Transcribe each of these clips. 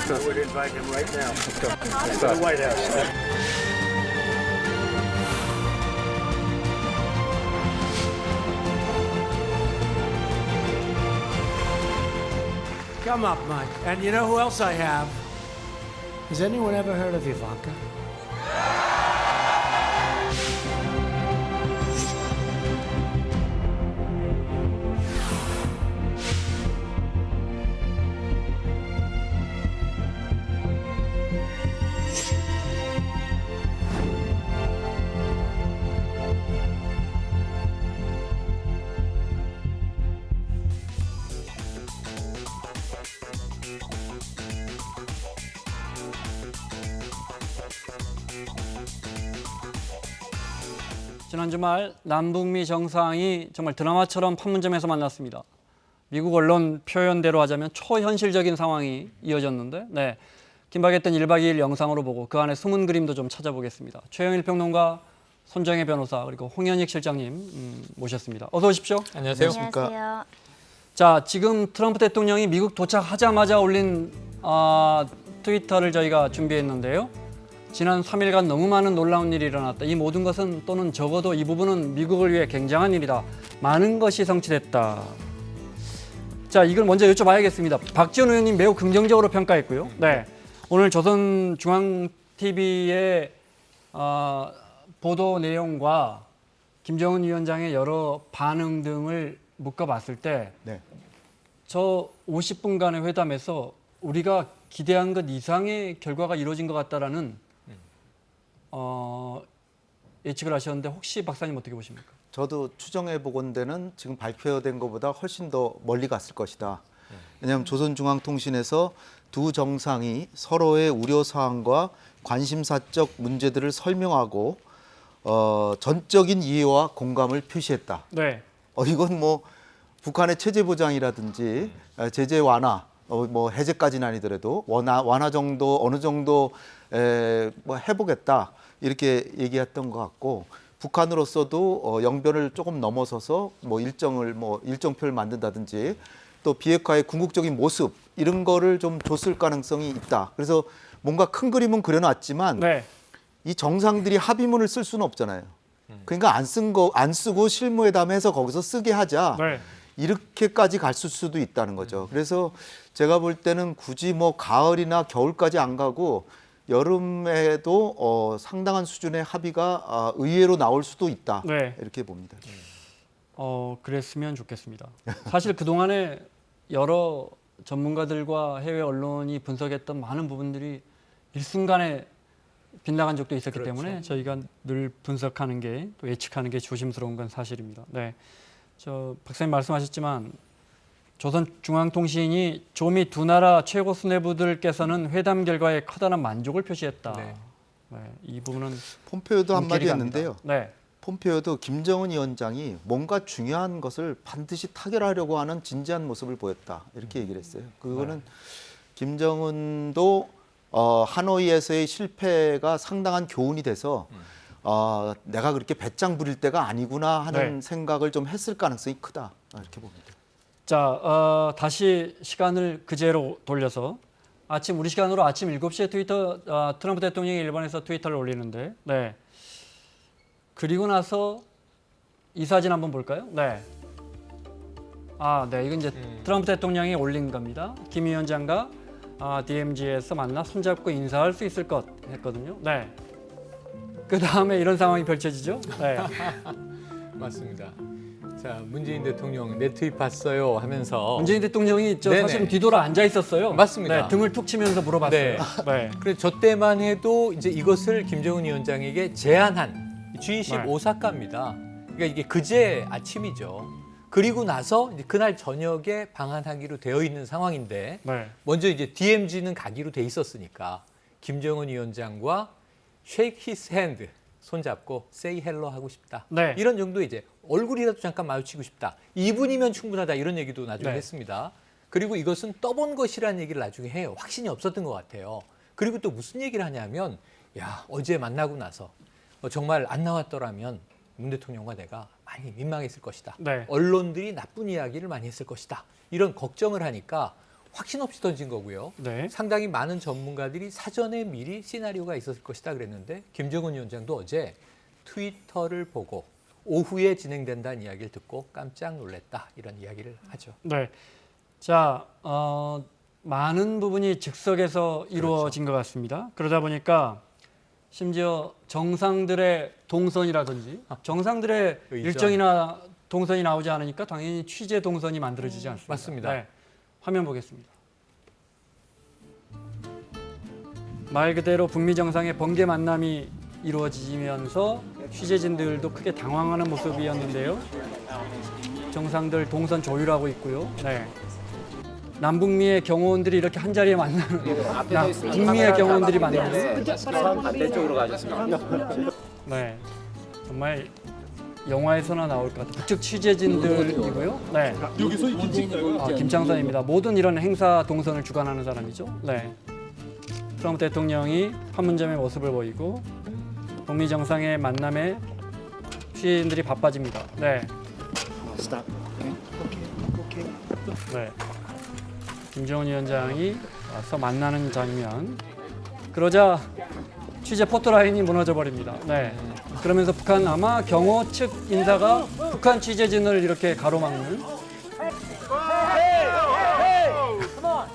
I would invite him right now. Let's go. To the White House. Come up, Mike. And you know who else I have? Has anyone ever heard of Ivanka? 지난 주말 남북미 정상이 정말 드라마처럼 판문점에서 만났습니다. 미국 언론 표현대로 하자면 초현실적인 상황이 이어졌는데, 네, 긴박했던 1박 2일 영상으로 보고 그 안에 숨은 그림도 좀 찾아보겠습니다. 최영일 평론가, 손정혜 변호사, 그리고 홍현익 실장님 모셨습니다. 어서 오십시오. 안녕하세요. 안녕하세요. 자, 지금 트럼프 대통령이 미국 도착하자마자 올린 트위터를 저희가 준비했는데요. 지난 3일간 너무 많은 놀라운 일이 일어났다. 이 모든 것은 또는 적어도 이 부분은 미국을 위해 굉장한 일이다. 많은 것이 성취됐다. 자, 이걸 먼저 여쭤봐야겠습니다. 박지원 의원님 매우 긍정적으로 평가했고요. 네, 오늘 조선중앙TV의 보도 내용과 김정은 위원장의 여러 반응 등을 묶어봤을 때 저 50분간의 회담에서 우리가 기대한 것 이상의 결과가 이루어진 것 같다라는 예측을 하셨는데 혹시 박사님 어떻게 보십니까? 저도 추정해 보건대는 지금 발표된 것보다 훨씬 더 멀리 갔을 것이다. 왜냐하면 조선중앙통신에서 두 정상이 서로의 우려사항과 관심사적 문제들을 설명하고 전적인 이해와 공감을 표시했다. 네. 이건 뭐 북한의 체제 보장이라든지 제재 완화, 뭐 해제까지는 아니더라도 완화 정도 어느 정도 뭐 해보겠다 이렇게 얘기했던 것 같고, 북한으로서도 영변을 조금 넘어서서 뭐 일정표를 만든다든지 또 비핵화의 궁극적인 모습 이런 거를 좀 줬을 가능성이 있다. 그래서 뭔가 큰 그림은 그려놨지만 네. 이 정상들이 합의문을 쓸 수는 없잖아요. 그러니까 안 쓰고 실무회담해서 거기서 쓰게 하자. 네. 이렇게까지 갔을 수도 있다는 거죠. 그래서 제가 볼 때는 굳이 뭐 가을이나 겨울까지 안 가고 여름에도 상당한 수준의 합의가 의외로 나올 수도 있다. 네. 이렇게 봅니다. 그랬으면 좋겠습니다. 사실 그동안에 여러 전문가들과 해외 언론이 분석했던 많은 부분들이 일순간에 빗나간 적도 있었기 때문에 저희가 늘 분석하는 게, 또 예측하는 게 조심스러운 건 사실입니다. 네, 저 박사님 말씀하셨지만 조선중앙통신이 조미 두 나라 최고 수뇌부들께서는 회담 결과에 커다란 만족을 표시했다. 네. 네, 이 부분은 폼페오도 한마디 눈길이 했는데요. 갑니다. 네. 폼페오도 김정은 위원장이 뭔가 중요한 것을 반드시 타결하려고 하는 진지한 모습을 보였다. 이렇게 얘기를 했어요. 그거는 김정은도 하노이에서의 실패가 상당한 교훈이 돼서 내가 그렇게 배짱 부릴 때가 아니구나 하는 생각을 좀 했을 가능성이 크다. 이렇게 봅니다. 자, 다시 시간을 그제로 돌려서 우리 시간으로 아침 7시에 트럼프 대통령이 일본에서 트위터를 올리는데, 네. 그리고 나서 이 사진 한번 볼까요? 네. 네, 이건 이제 트럼프 대통령이 올린 겁니다. 김 위원장과 DMZ에서 만나 손잡고 인사할 수 있을 것 했거든요. 네. 그 다음에 이런 상황이 펼쳐지죠. 네. 맞습니다. 자, 문재인 대통령 내 트윗 봤어요 하면서 문재인 대통령이 네네. 사실은 뒤돌아 앉아 있었어요. 맞습니다. 네, 등을 툭 치면서 물어봤어요. 네. 네. 그래서 저 때만 해도 이제 이것을 김정은 위원장에게 제안한 G20 네. 오사카입니다. 그러니까 이게 그제 아침이죠. 그리고 나서 이제 그날 저녁에 방한하기로 되어 있는 상황인데 네. 먼저 이제 DMZ는 가기로 돼 있었으니까 김정은 위원장과 shake his hand 손잡고 say hello 하고 싶다. 네. 이런 정도 이제 얼굴이라도 잠깐 마주치고 싶다. 2분이면 충분하다 이런 얘기도 나중에 네. 했습니다. 그리고 이것은 떠본 것이라는 얘기를 나중에 해요. 확신이 없었던 것 같아요. 그리고 또 무슨 얘기를 하냐면 어제 만나고 나서 정말 안 나왔더라면 문 대통령과 내가 많이 민망했을 것이다. 네. 언론들이 나쁜 이야기를 많이 했을 것이다. 이런 걱정을 하니까 확신 없이 던진 거고요. 네. 상당히 많은 전문가들이 사전에 미리 시나리오가 있었을 것이다 그랬는데 김정은 위원장도 어제 트위터를 보고 오후에 진행된다는 이야기를 듣고 깜짝 놀랐다 이런 이야기를 하죠. 네. 자, 많은 부분이 즉석에서 이루어진 것 같습니다. 그러다 보니까 심지어 정상들의 동선이라든지 정상들의 의전. 일정이나 동선이 나오지 않으니까 당연히 취재 동선이 만들어지지 않습니다. 맞습니다. 네. 화면 보겠습니다. 말 그대로 북미 정상의 번개 만남이 이루어지면서 취재진들도 크게 당황하는 모습이었는데요. 정상들 동선 조율하고 있고요. 네. 남북미의 경호원들이 이렇게 한 자리에 만나는 북미의 경호원들이 만나는 반대쪽으로 가셨습니다. 네. 정말 영화에서나 나올 것 같아요. 북측 취재진들이고요. 네. 여기서 김치인가요? 김창선입니다. 모든 이런 행사 동선을 주관하는 사람이죠. 네. 트럼프 대통령이 판문점의 모습을 보이고 북미 정상의 만남에 취재진들이 바빠집니다. 네. 네. 김정은 위원장이 와서 만나는 장면. 그러자 취재 포토라인이 무너져 버립니다. 네. 그러면서 북한 아마 경호 측 인사가 북한 취재진을 이렇게 가로막는.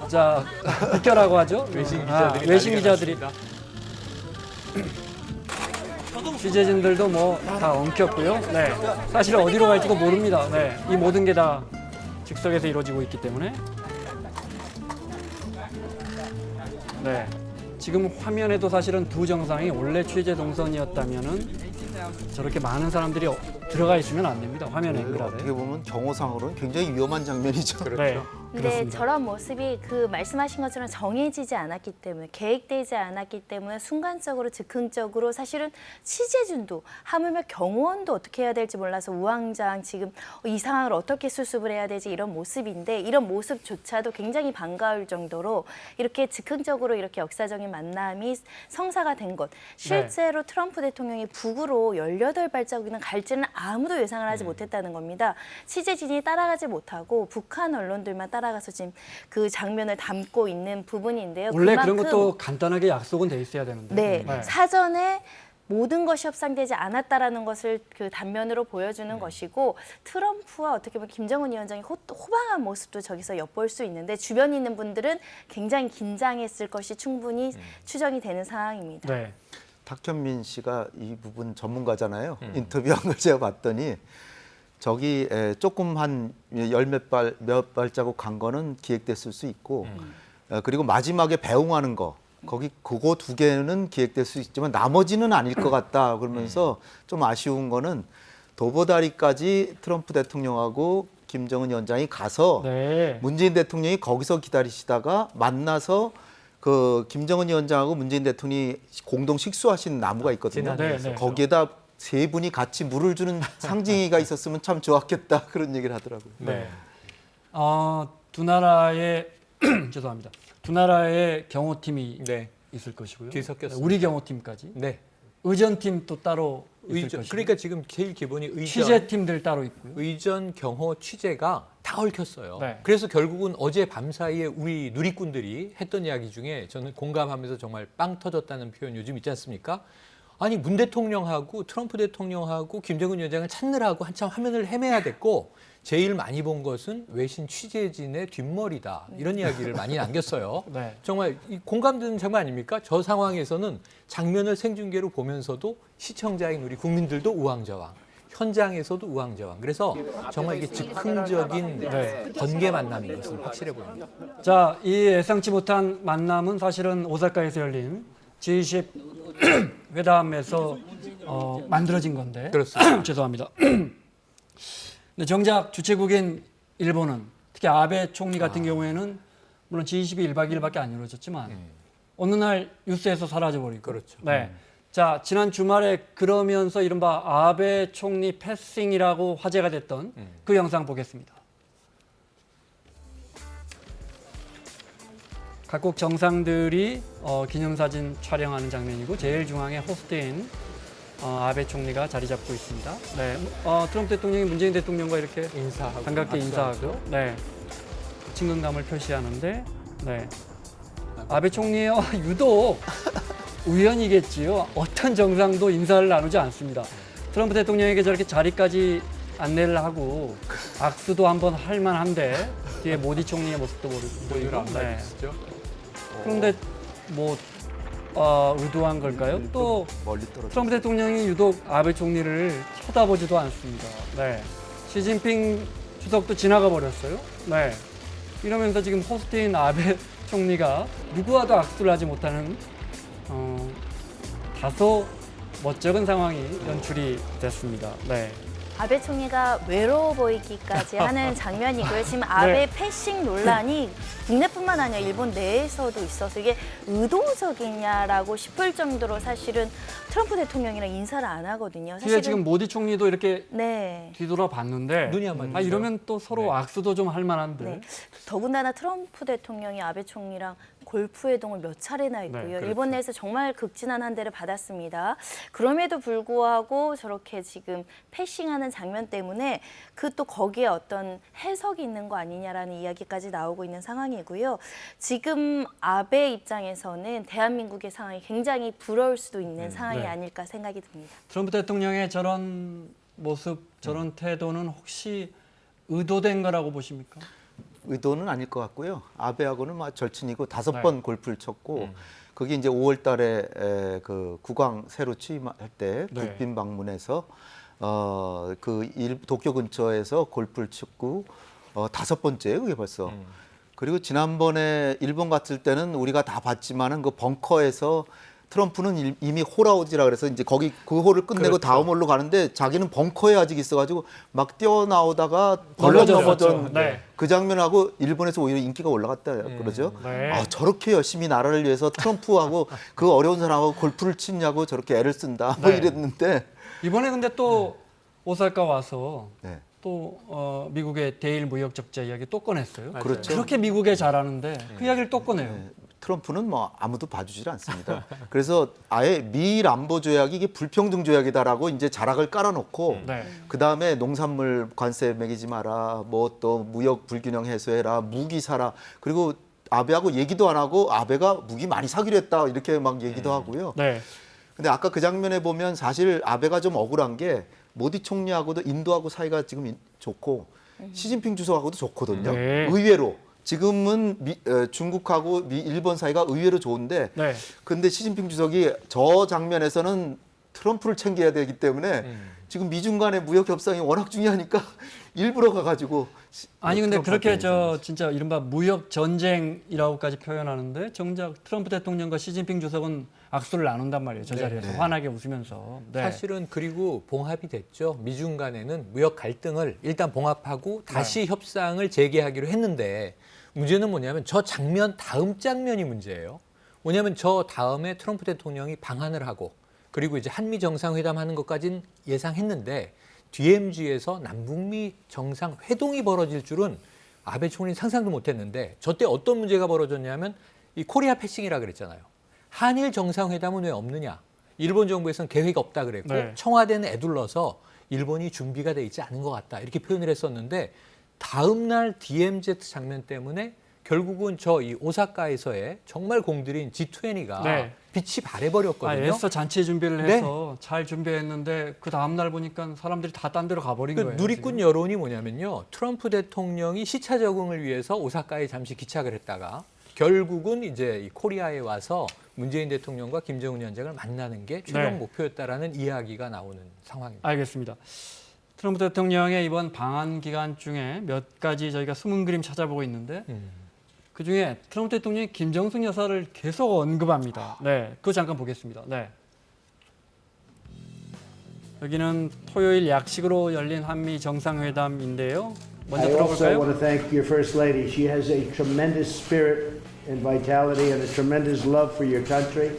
자, 비켜라고 하죠. 외신 기자들이. 취재진들도 뭐 다 엉켰고요. 네. 사실 어디로 갈지도 모릅니다. 네. 이 모든 게 다 즉석에서 이루어지고 있기 때문에. 네. 지금 화면에도 사실은 두 정상이 원래 취재 동선이었다면은 저렇게 많은 사람들이 들어가 있으면 안 됩니다. 화면 앵글 아래. 어떻게 보면 경호상으로는 굉장히 위험한 장면이죠. 네. 근데 그렇습니다. 저런 모습이 그 말씀하신 것처럼 정해지지 않았기 때문에 계획되지 않았기 때문에 순간적으로 즉흥적으로 사실은 취재진도 하물며 경호원도 어떻게 해야 될지 몰라서 우왕좌왕 지금 이 상황을 어떻게 수습을 해야 되지 이런 모습인데 이런 모습조차도 굉장히 반가울 정도로 이렇게 즉흥적으로 이렇게 역사적인 만남이 성사가 된 것. 실제로 트럼프 대통령이 북으로 18발자국이나 갈지는 아무도 예상을 하지 못했다는 겁니다. 취재진이 따라가지 못하고 북한 언론들만 따라가서 지금 그 장면을 담고 있는 부분인데요. 원래 그만큼 그런 것도 간단하게 약속은 돼 있어야 되는데. 네, 사전에 모든 것이 협상되지 않았다라는 것을 그 단면으로 보여주는 것이고 트럼프와 어떻게 보면 김정은 위원장이 호방한 모습도 저기서 엿볼 수 있는데 주변에 있는 분들은 굉장히 긴장했을 것이 충분히 추정이 되는 상황입니다. 네. 탁현민 씨가 이 부분 전문가잖아요. 인터뷰한 걸 제가 봤더니 저기 조금 한 몇 발자국 간 거는 기획됐을 수 있고 그리고 마지막에 배웅하는 거 거기 그거 두 개는 기획될 수 있지만 나머지는 아닐 것 같다 그러면서 좀 아쉬운 거는 도보다리까지 트럼프 대통령하고 김정은 위원장이 가서 네. 문재인 대통령이 거기서 기다리시다가 만나서 그 김정은 위원장하고 문재인 대통령이 공동 식수하신 나무가 있거든요. 네, 네. 거기에다 세 분이 같이 물을 주는 상징이가 있었으면 참 좋았겠다 그런 얘기를 하더라고요. 네. 두 나라의 죄송합니다. 두 나라의 경호팀이 네. 있을 것이고요. 뒤섞였습니다. 우리 경호팀까지. 네. 의전팀 또 따로 있을 의전, 것이고. 그러니까 지금 제일 기본이 의전, 취재팀들 따로 있고요. 의전, 경호, 취재가 다 얽혔어요. 네. 그래서 결국은 어제 밤 사이에 우리 누리꾼들이 했던 이야기 중에 저는 공감하면서 정말 빵 터졌다는 표현 요즘 있지 않습니까? 아니 문 대통령하고 트럼프 대통령하고 김정은 위원장을 찾느라고 한참 화면을 헤매야 됐고 제일 많이 본 것은 외신 취재진의 뒷머리다. 이런 이야기를 많이 남겼어요. 네. 정말 공감되는 장면 아닙니까? 저 상황에서는 장면을 생중계로 보면서도 시청자인 우리 국민들도 우왕좌왕. 현장에서도 우왕좌왕. 그래서 정말 이게 즉흥적인 번개 만남인 것은 확실해 보입니다. 자, 이 예상치 못한 만남은 사실은 오사카에서 열린 G20 회담에서 만들어진 건데. 그렇습니다. 죄송합니다. 근데 정작 주최국인 일본은 특히 아베 총리 같은 경우에는 물론 G20이 1박 2일밖에 안 이루어졌지만 어느 날 뉴스에서 사라져버리고. 그렇죠. 네. 자, 지난 주말에 그러면서 이른바 아베 총리 패싱이라고 화제가 됐던 그 영상 보겠습니다. 각국 정상들이 기념사진 촬영하는 장면이고 제일 중앙에 호스트인 아베 총리가 자리 잡고 있습니다. 네, 트럼프 대통령이 문재인 대통령과 이렇게 인사하고 반갑게 인사하고, 네, 친근감을 표시하는데 네. 아베 총리와 유독 우연이겠지요. 어떤 정상도 인사를 나누지 않습니다. 트럼프 대통령에게 저렇게 자리까지 안내를 하고 악수도 한번 할 만한데 뒤에 모디 총리의 모습도 보이고. 네. 그런데 뭐 의도한 걸까요? 또 멀리 떨어져. 트럼프 대통령이 유독 아베 총리를 쳐다보지도 않습니다. 네. 시진핑 주석도 지나가 버렸어요. 네. 이러면서 지금 호스트인 아베 총리가 누구와도 악수를 하지 못하는 다소 멋쩍은 상황이 연출이 됐습니다. 네. 아베 총리가 외로워 보이기까지 하는 장면이고요. 지금 아베 패싱 논란이 국내뿐만 아니라 일본 내에서도 있어서 이게 의도적이냐라고 싶을 정도로 사실은 트럼프 대통령이랑 인사를 안 하거든요. 뒤에 지금 모디 총리도 이렇게 네. 뒤돌아봤는데 눈이 안 맞죠. 이러면 또 서로 네. 악수도 좀 할 만한데. 네. 더군다나 트럼프 대통령이 아베 총리랑 골프 회동을 몇 차례나 했고요. 그렇죠. 일본 내에서 정말 극진한 한 대를 받았습니다. 그럼에도 불구하고 저렇게 지금 패싱하는 장면 때문에 그 또 거기에 어떤 해석이 있는 거 아니냐라는 이야기까지 나오고 있는 상황이고요. 지금 아베 입장에서는 대한민국의 상황이 굉장히 부러울 수도 있는 상황이 네. 아닐까 생각이 듭니다. 트럼프 대통령의 저런 모습, 저런 태도는 혹시 의도된 거라고 보십니까? 의도는 아닐 것 같고요. 아베하고는 막 절친이고 5번 네. 골프를 쳤고 거기 이제 5월달에 그 국왕 새로 취임할 때 네. 국빈 방문해서 도쿄 근처에서 골프를 쳤고 5번째 그게 벌써. 그리고 지난번에 일본 갔을 때는 우리가 다 봤지만은 그 벙커에서 트럼프는 이미 홀아웃이라 그래서 이제 거기 그 홀을 끝내고 그렇죠. 다음 홀로 가는데 자기는 벙커에 아직 있어가지고 막 뛰어나오다가 벌러졌죠. 넘어졌던 네. 그 장면하고 일본에서 오히려 인기가 올라갔다 그러죠. 네. 아, 저렇게 열심히 나라를 위해서 트럼프하고 그 어려운 사람하고 골프를 치냐고 저렇게 애를 쓴다 뭐 네. 이랬는데 이번에 근데 또 오사카 와서 네. 또 미국의 대일 무역 적자 이야기 또 꺼냈어요. 그렇죠. 그렇게 미국에 잘하는데 그 이야기를 또 꺼내요. 트럼프는 뭐 아무도 봐주질 않습니다. 그래서 아예 미일 안보 조약이 이게 불평등 조약이다라고 이제 자락을 깔아놓고 네. 그 다음에 농산물 관세 매기지 마라, 뭐 또 무역 불균형 해소해라, 무기 사라. 그리고 아베하고 얘기도 안 하고 아베가 무기 많이 사기로 했다 이렇게 막 얘기도 하고요. 네. 근데 아까 그 장면에 보면 사실 아베가 좀 억울한 게 모디 총리하고도 인도하고 사이가 지금 좋고 시진핑 주석하고도 좋거든요. 네. 의외로. 지금은 중국하고 일본 사이가 의외로 좋은데 네. 근데 시진핑 주석이 저 장면에서는 트럼프를 챙겨야 되기 때문에 지금 미중 간의 무역 협상이 워낙 중요하니까 일부러 가가지고 아니 근데 그렇게 트럼프한테 진짜 이른바 무역 전쟁이라고까지 표현하는데 정작 트럼프 대통령과 시진핑 주석은 악수를 나눈단 말이에요. 저 자리에서 환하게 웃으면서. 네. 사실은 그리고 봉합이 됐죠. 미중 간에는 무역 갈등을 일단 봉합하고 다시 협상을 재개하기로 했는데 문제는 뭐냐면 저 장면 다음 장면이 문제예요. 뭐냐면 저 다음에 트럼프 대통령이 방한을 하고 그리고 이제 한미 정상회담 하는 것까지는 예상했는데 DMZ에서 남북미 정상회동이 벌어질 줄은 아베 총리는 상상도 못했는데 저때 어떤 문제가 벌어졌냐면 이 코리아 패싱이라 그랬잖아요. 한일 정상회담은 왜 없느냐? 일본 정부에서는 계획이 없다 그랬고 네. 청와대는 애둘러서 일본이 준비가 돼 있지 않은 것 같다 이렇게 표현을 했었는데 다음 날 DMZ 장면 때문에 결국은 저 이 오사카에서의 정말 공들인 G20가 네. 빛이 발해버렸거든요. 애써 잔치 준비를 해서 잘 준비했는데 그 다음 날 보니까 사람들이 다 딴 데로 가버린 그 거예요. 누리꾼 지금. 여론이 뭐냐면요. 트럼프 대통령이 시차 적응을 위해서 오사카에 잠시 기착을 했다가 결국은 이제 이 코리아에 와서 문재인 대통령과 김정은 위원장을 만나는 게 최종 네. 목표였다라는 이야기가 나오는 상황입니다. 알겠습니다. 트럼프 대통령의 이번 방한 기간 중에 몇 가지 저희가 숨은 그림 찾아보고 있는데 그중에 트럼프 대통령이 김정숙 여사를 계속 언급합니다. 네, 그거 잠깐 보겠습니다. 네. 여기는 토요일 약식으로 열린 한미 정상회담인데요. 먼저 I also 들어볼까요? want to thank your First Lady. She has a tremendous spirit and vitality and a tremendous love for your country.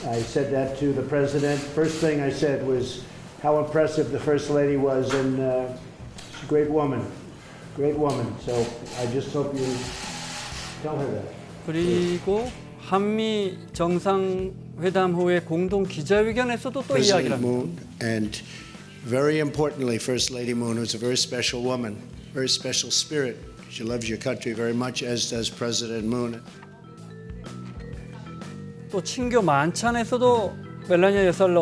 I said that to the President. First thing I said was how impressive the First Lady was, and she's a great woman. So I just hope you tell her that. 그리고 한미 정상회담 후에 공동 기자회견에서도 또 이야기를 President 합니다. Moon, and very importantly, First Lady Moon was a very special woman, very special spirit. She loves your country very much, as does President Moon. 또 친교 만찬에서도 멜라니아 여사를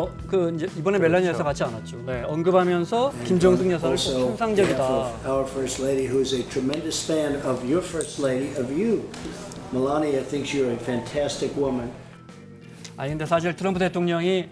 이제 이번에 멜라니아 여사 같지 않았죠. 네, 언급하면서 김정숙 여사를 Also, 꼭 형상적이다. of our First Lady, who is a tremendous fan of your First Lady, of you. Melania thinks you're a fantastic woman. 아니 근데 사실 트럼프 대통령이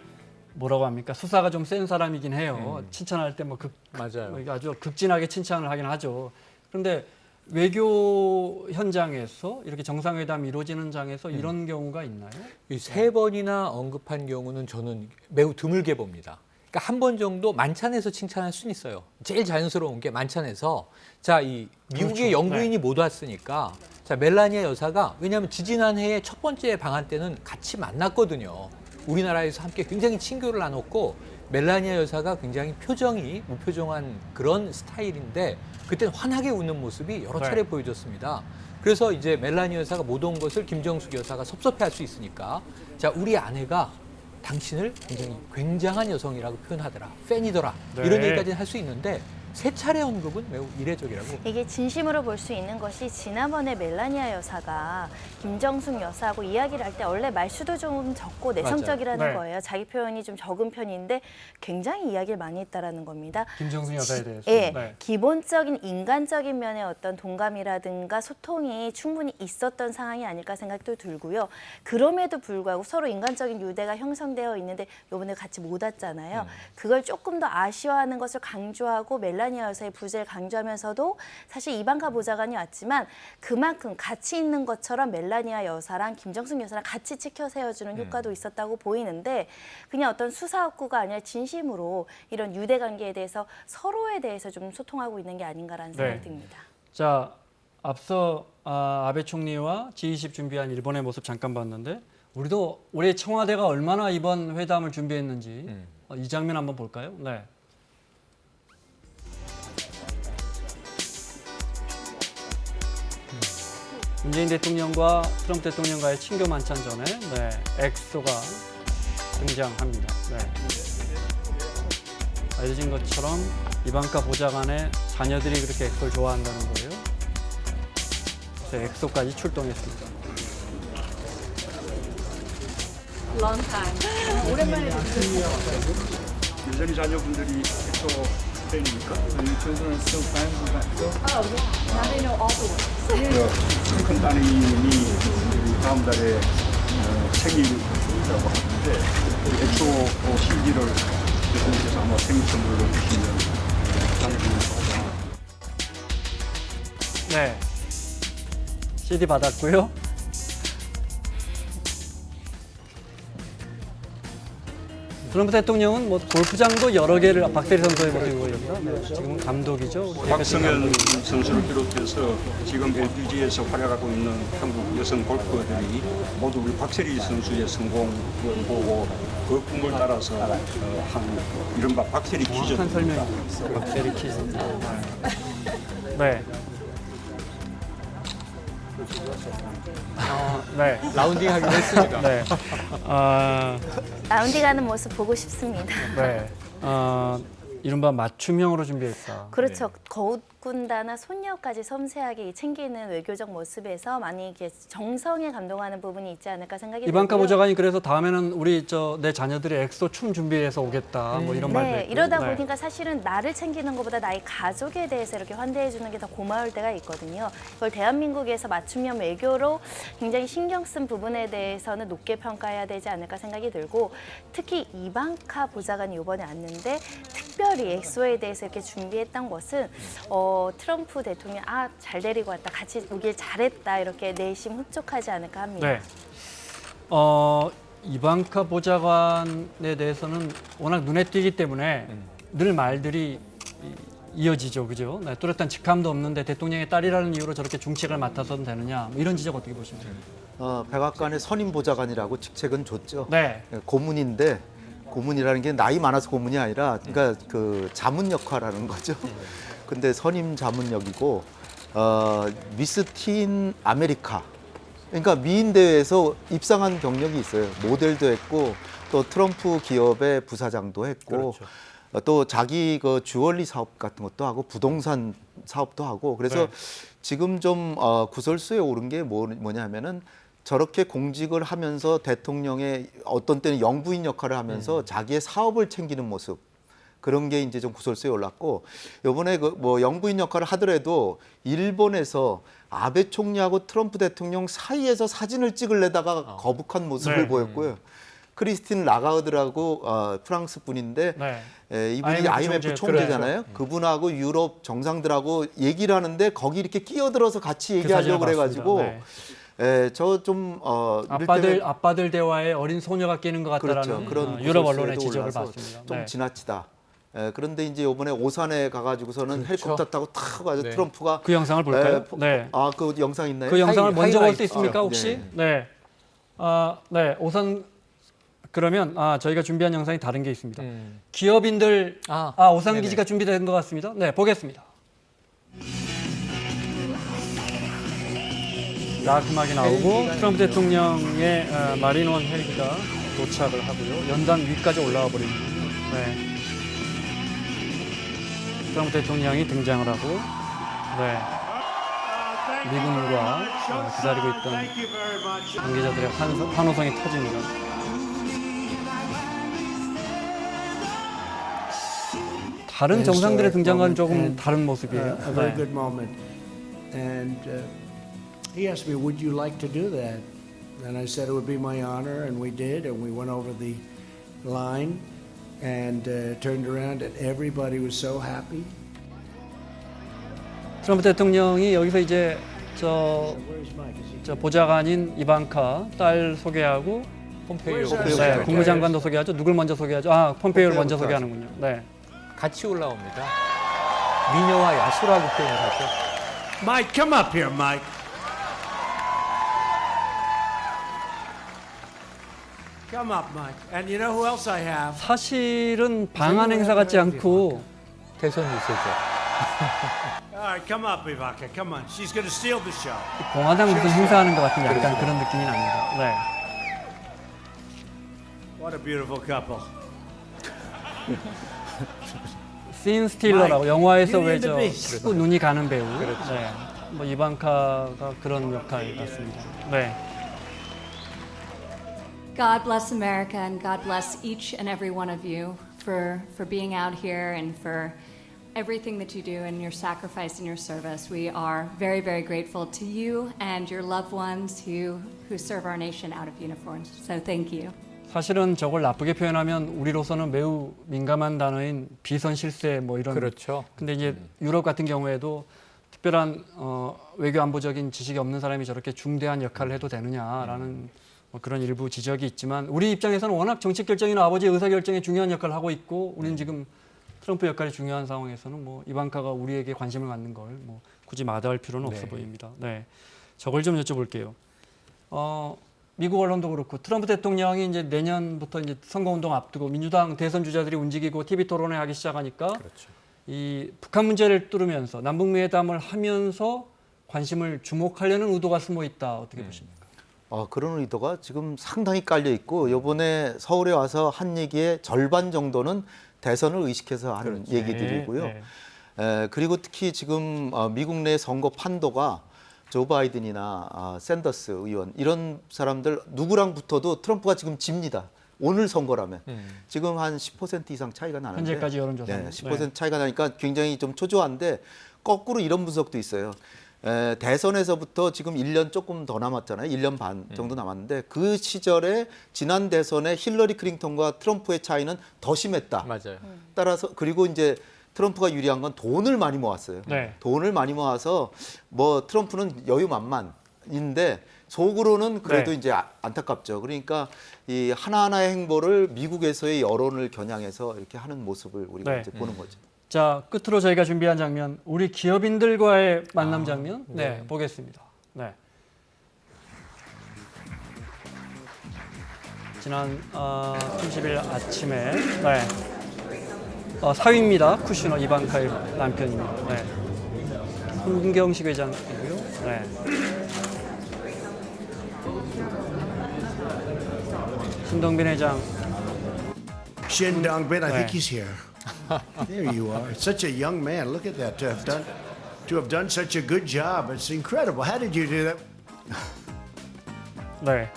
뭐라고 합니까? 수사가 좀 센 사람이긴 해요. 칭찬할 때 맞아요. 아주 극진하게 칭찬을 하긴 하죠. 그런데 외교 현장에서 이렇게 정상회담이 이루어지는 장에서 이런 경우가 있나요? 이 3번이나 언급한 경우는 저는 매우 드물게 봅니다. 그러니까 한 번 정도 만찬에서 칭찬할 수는 있어요. 제일 자연스러운 게 만찬에서 자, 이 미국의 그렇죠. 영부인이 못 왔으니까 자, 멜라니아 여사가 왜냐하면 지지난해에 첫 번째 방한 때는 같이 만났거든요. 우리나라에서 함께 굉장히 친교를 나눴고 멜라니아 여사가 굉장히 표정이 무표정한 그런 스타일인데 그때는 환하게 웃는 모습이 여러 차례 보여줬습니다. 그래서 이제 멜라니아 여사가 못 온 것을 김정숙 여사가 섭섭해할 수 있으니까 자, 우리 아내가 당신을 굉장히 굉장한 여성이라고 표현하더라, 팬이더라 이런 얘기까지는 할 수 있는데 3차례 언급은 매우 이례적이라고. 이게 진심으로 볼 수 있는 것이 지난번에 멜라니아 여사가 김정숙 여사하고 이야기를 할 때 원래 말수도 좀 적고 내성적이라는 맞아요. 네. 거예요. 자기 표현이 좀 적은 편인데 굉장히 이야기를 많이 했다라는 겁니다. 김정숙 여사에 대해서. 예, 네. 기본적인 인간적인 면의 어떤 동감이라든가 소통이 충분히 있었던 상황이 아닐까 생각도 들고요. 그럼에도 불구하고 서로 인간적인 유대가 형성되어 있는데 이번에 같이 못 왔잖아요. 그걸 조금 더 아쉬워하는 것을 강조하고 멜라니아 여사의 부재를 강조하면서도 사실 이방카 보좌관이 왔지만 그만큼 같이 있는 것처럼 멜라니아 여사랑 김정숙 여사랑 같이 치켜 세워주는 효과도 있었다고 보이는데 그냥 어떤 수사 업구가 아니라 진심으로 이런 유대 관계에 대해서 서로에 대해서 좀 소통하고 있는 게 아닌가라는 생각이 듭니다. 자, 앞서 아베 총리와 G20 준비한 일본의 모습 잠깐 봤는데 우리도 올해 청와대가 얼마나 이번 회담을 준비했는지 이 장면 한번 볼까요? 네. 문재인 대통령과 트럼프 대통령과의 친교 만찬 전에 엑소가 등장합니다. 네. 알려진 것처럼 이방카 보좌관의 자녀들이 그렇게 엑소를 좋아한다는 거예요. 그래서 엑소까지 출동했습니다. 여전히 자녀분들이 엑소 팬입니까? children still fans of EXO? Oh yeah, now they know all the words. 큰 따님이 다음 달에 생일이라고 하는데 엑소 CD를 대통령께서 아마 생일 선물로 주시면 자녀분들 네. CD 받았고요. 트럼프 대통령은 뭐 골프장도 여러 개를 박세리 선수의 모습이 보입니다. 네, 지금은 감독이죠. 박성현 선수를 비롯해서 지금 LPGA에서 활약하고 있는 한국 여성 골퍼들이 모두 우리 박세리 선수의 성공을 보고 그 꿈을 따라서 한 이른바 박세리 퀴즈. 한 설명입니다. 박세리 퀴즈. 네. 네. 라운딩 하기로 했습니다. 네. 라운딩 하는 모습 보고 싶습니다. 네. 이른바 맞춤형으로 준비했다. 그렇죠. 거웃군다나 손녀까지 섬세하게 챙기는 외교적 모습에서 많이 이게 정성에 감동하는 부분이 있지 않을까 생각이 들고요. 이방카 보좌관이 그래서 다음에는 우리 내 자녀들이 엑소 춤 준비해서 오겠다. 뭐 이런 말도 네, 했고요. 이러다 네. 보니까 사실은 나를 챙기는 것보다 나의 가족에 대해서 이렇게 환대해 주는 게 더 고마울 때가 있거든요. 그걸 대한민국에서 맞춤형 외교로 굉장히 신경 쓴 부분에 대해서는 높게 평가해야 되지 않을까 생각이 들고 특히 이방카 보좌관이 이번에 왔는데 특별히 엑소에 대해서 이렇게 준비했던 것은 트럼프 대통령 잘 데리고 왔다, 같이 오길 잘했다 이렇게 내심 흡족하지 않을까 합니다. 네. 이방카 보좌관에 대해서는 워낙 눈에 띄기 때문에 늘 말들이 이어지죠, 그죠? 네, 뚜렷한 직함도 없는데 대통령의 딸이라는 이유로 저렇게 중책을 맡아서는 되느냐, 뭐 이런 지적 어떻게 보십니까? 백악관의 선임 보좌관이라고 직책은 줬죠. 네. 고문인데 고문이라는 게 나이 많아서 고문이 아니라 그러니까 그 자문 역할하는 거죠. 근데 선임 자문역이고 미스 틴 아메리카. 그러니까 미인 대회에서 입상한 경력이 있어요. 모델도 했고 또 트럼프 기업의 부사장도 했고 그렇죠. 또 자기 그 주얼리 사업 같은 것도 하고 부동산 사업도 하고 그래서 네. 지금 좀 구설수에 오른 게 뭐냐면은 저렇게 공직을 하면서 대통령의 어떤 때는 영부인 역할을 하면서 자기의 사업을 챙기는 모습 그런 게 이제 좀 구설수에 올랐고 이번에 그 뭐 영부인 역할을 하더라도 일본에서 아베 총리하고 트럼프 대통령 사이에서 사진을 찍으려다가 거북한 모습을 네. 보였고요. 크리스틴 라가우드라고 프랑스 분인데 네. 이분이 IMF 총재잖아요. 그분하고 유럽 정상들하고 얘기를 하는데 거기 이렇게 끼어들어서 같이 얘기하려고 사진을 그래가지고 봤습니다. 저 좀 아빠들 대화에 어린 소녀가 끼는 것 같다라는 그렇죠. 그런 유럽 구설수에도 언론의 지적을 올라서 받습니다. 좀 네. 지나치다. 그런데 이제 이번에 오산에 가가지고서는 헬리콥터 타고 탁 가서 네. 트럼프가 그 영상을 볼까요? 네. 그 영상 있나요? 그 영상을 먼저 볼 수 하이라이트. 있습니까 혹시? 네. 네. 오산 그러면 저희가 준비한 영상이 다른 게 있습니다. 기업인들 오산 네네. 기지가 준비된 것 같습니다. 네, 보겠습니다. 락 음악이 나오고 트럼프 대통령의 마린원 헬기가 도착을 하고요. 연단 위까지 올라와 버립니다. 네. 트럼프 대통령이 등장을 하고 네. 미군과 기다리고 있던 관계자들의 환호성이 터집니다. 다른 정상들의 등장과는 조금 다른 모습이에요. A very 네. good moment. And he asked me, would you like to do that? And I said it would be my honor, and we did, and we went over the line and turned around, and everybody was so happy. 트럼프 대통령이 여기서 이제 Where's Mike? Is he? 저 보좌관인 이방카 딸 소개하고 폼페이오 네, 국무장관도 소개하죠. 누굴 먼저 소개하죠? 폼페이오를 먼저 폼페이오부터 소개하는군요. 네. 같이 올라옵니다. 미녀와 야수라고 표현을 하죠. Mike, come up here, Mike. Come up, Mike. And you know who else I have? 사실은 방한 행사 같지 않고 대선 유세죠. All right, come up, Ivanka. Come on. She's going to steal the show. 공화당 무슨 행사하는 것 같은 약간 그런 느낌이 납니다. 네. What a beautiful couple. 씬 스틸러라고 영화에서 Beauty 왜 and 저 the Beast. 자꾸 눈이 가는 배우. 네. 뭐 이방카가 그런 역할 같습니다. 네. God bless America and God bless each and every one of you for being out here and for everything that you do and your sacrifice and your service. We are very, very grateful to you and your loved ones who serve our nation out of uniform. So thank you. 사실은 저걸 나쁘게 표현하면 우리로서는 매우 민감한 단어인 비선 실세 뭐 이런. 그렇죠. 근데 이제 유럽 같은 경우에도 특별한 외교 안보적인 지식이 없는 사람이 저렇게 중대한 역할을 해도 되느냐라는 뭐 그런 일부 지적이 있지만 우리 입장에서는 워낙 정책 결정이나 아버지의 의사 결정에 중요한 역할을 하고 있고 우리는 지금 트럼프 역할이 중요한 상황에서는 뭐 이방카가 우리에게 관심을 갖는 걸 뭐 굳이 마다할 필요는 없어 보입니다. 네, 저걸 좀 여쭤볼게요. 미국 언론도 그렇고 트럼프 대통령이 이제 내년부터 이제 선거운동 앞두고 민주당 대선 주자들이 움직이고 TV 토론회 하기 시작하니까 그렇죠. 이 북한 문제를 뚫으면서 남북 회담을 하면서 관심을 주목하려는 의도가 숨어 있다. 어떻게 보십니까? 그런 의도가 지금 상당히 깔려 있고 이번에 서울에 와서 한 얘기의 절반 정도는 대선을 의식해서 하는 얘기들이고요. 네. 그리고 특히 지금 미국 내 선거 판도가 조 바이든이나 샌더스 의원 이런 사람들 누구랑 붙어도 트럼프가 지금 집니다. 오늘 선거라면 지금 한 10% 이상 차이가 나는데 현재까지 여론조사는. 네, 10% 차이가 나니까 굉장히 좀 초조한데 거꾸로 이런 분석도 있어요. 대선에서부터 지금 1년 조금 더 남았잖아요. 1년 반 정도 남았는데 그 시절에 지난 대선에 힐러리 클린턴과 트럼프의 차이는 더 심했다. 맞아요. 따라서 그리고 이제 트럼프가 유리한 건 돈을 많이 모았어요. 네. 돈을 많이 모아서 뭐 트럼프는 여유만만인데 속으로는 그래도 네. 이제 안타깝죠. 그러니까 이 하나하나의 행보를 미국에서의 여론을 겨냥해서 이렇게 하는 모습을 우리가 네. 이제 보는 거죠. 자, 끝으로 저희가 준비한 장면, 우리 기업인들과의 만남 장면, 네, 보겠습니다. 네. 지난 30일 아침에, 네, 사위입니다. 쿠슈너 이방카의 남편입니다. 네. 손경식 회장이고요. 네. 신동빈 회장. Shin Dongbin, I Right. think he's here. There you are. Such a young man. Look at that. To have done such a good job. It's incredible. How did you do that? 네.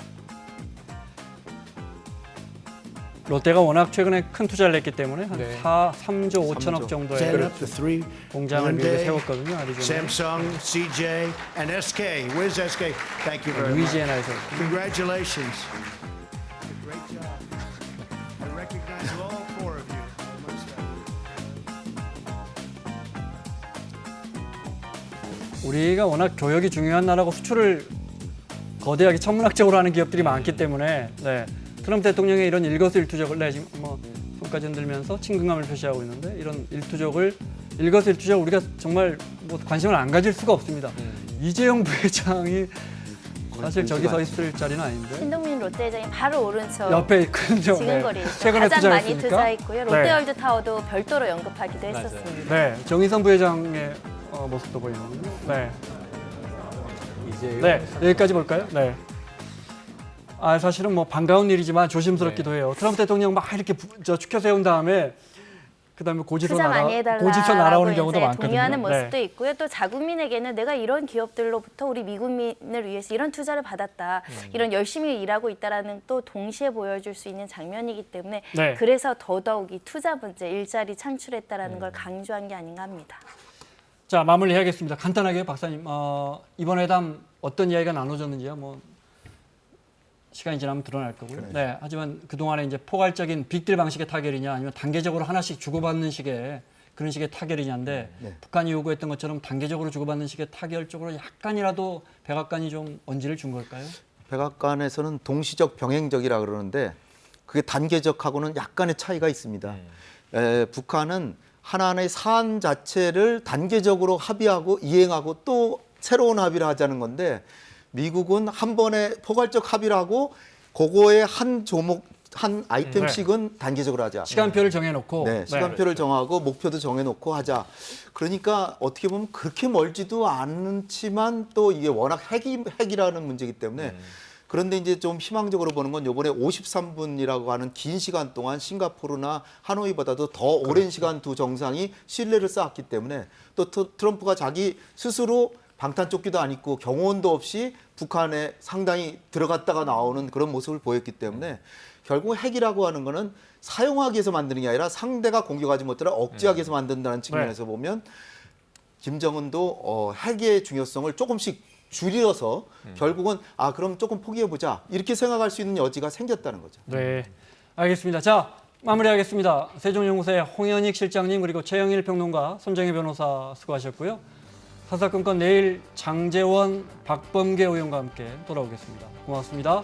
롯데가 워낙 최근에 큰 투자를 했기 때문에 한 네. 3조 5천억 3조. 정도의 Stand up the three. 공장을 미국에 Hyundai, 세웠거든요. 아리조나에. Samsung, CJ, and SK. Where's SK? Thank you very much. 루이지애나에서. Congratulations. Great job. I recognize all four of you. I must have. 우리가 워낙 교역이 중요한 나라고 수출을 거대하게 천문학적으로 하는 기업들이 많기 때문에 네. 트럼프 대통령의 이런 일거수일투족을 지금 뭐 손까지 흔들면서 친근감을 표시하고 있는데 이런 일거수일투족 우리가 정말 뭐 관심을 안 가질 수가 없습니다. 이재용 부회장이 사실 저기 서 있을 자리는 아닌데 신동민 롯데회장이 바로 오른쪽 옆에 큰죠. 지근거리에서 최근에 가장 많이 투자했으니까. 투자했고요. 네. 롯데월드 타워도 별도로 언급하기도 맞아요. 했었습니다. 네, 정의선 부회장의 모습도 보이는군요. 네. 이제 네, 여기까지 볼까요? 네. 사실은 뭐 반가운 일이지만 조심스럽기도 네. 해요. 트럼프 대통령 막 이렇게 축혀 세운 다음에 그다음에 고지서 투자 많이 해달라고 날아오는 경우도 이제 많거든요. 동요하는 모습도 네. 있고요. 또 자국민에게는 내가 이런 기업들로부터 우리 미국민을 위해서 이런 투자를 받았다, 이런 열심히 일하고 있다라는 또 동시에 보여줄 수 있는 장면이기 때문에 네. 그래서 더더욱 이 투자 문제, 일자리 창출했다라는 걸 강조한 게 아닌가 합니다. 자, 마무리해야겠습니다. 간단하게 박사님, 이번 회담 어떤 이야기가 나눠졌는지요? 뭐 시간이 지나면 드러날 거고요. 네, 하지만 그동안에 이제 포괄적인 빅딜 방식의 타결이냐 아니면 단계적으로 하나씩 주고받는 식의 그런 식의 타결이냐인데 북한이 요구했던 것처럼 단계적으로 주고받는 식의 타결 쪽으로 약간이라도 백악관이 좀 언지를 준 걸까요? 백악관에서는 동시적 병행적이라 그러는데 그게 단계적하고는 약간의 차이가 있습니다. 북한은 하나하나의 사안 자체를 단계적으로 합의하고 이행하고 또 새로운 합의를 하자는 건데 미국은 한 번에 포괄적 합의를 하고 그거의 한 조목, 한 아이템씩은 단계적으로 하자. 시간표를 정해놓고 네, 시간표를 정하고 목표도 정해놓고 하자. 그러니까 어떻게 보면 그렇게 멀지도 않지만 또 이게 워낙 핵이라는 문제이기 때문에 그런데 이제 좀 희망적으로 보는 건 이번에 53분이라고 하는 긴 시간 동안 싱가포르나 하노이보다도 더 오랜 시간 두 정상이 신뢰를 쌓았기 때문에 또 트럼프가 자기 스스로 방탄조끼도 안 입고 경호원도 없이 북한에 상당히 들어갔다가 나오는 그런 모습을 보였기 때문에 결국 핵이라고 하는 거는 사용하기 위해서 만드는 게 아니라 상대가 공격하지 못하라 억제하기 위해서 만든다는 측면에서 보면 김정은도 핵의 중요성을 조금씩 줄여서 결국은 그럼 조금 포기해보자 이렇게 생각할 수 있는 여지가 생겼다는 거죠. 네, 알겠습니다. 자, 마무리하겠습니다. 세종연구소의 홍현익 실장님 그리고 최영일 평론가, 손정혜 변호사 수고하셨고요. 사사건건 내일 장제원, 박범계 의원과 함께 돌아오겠습니다. 고맙습니다.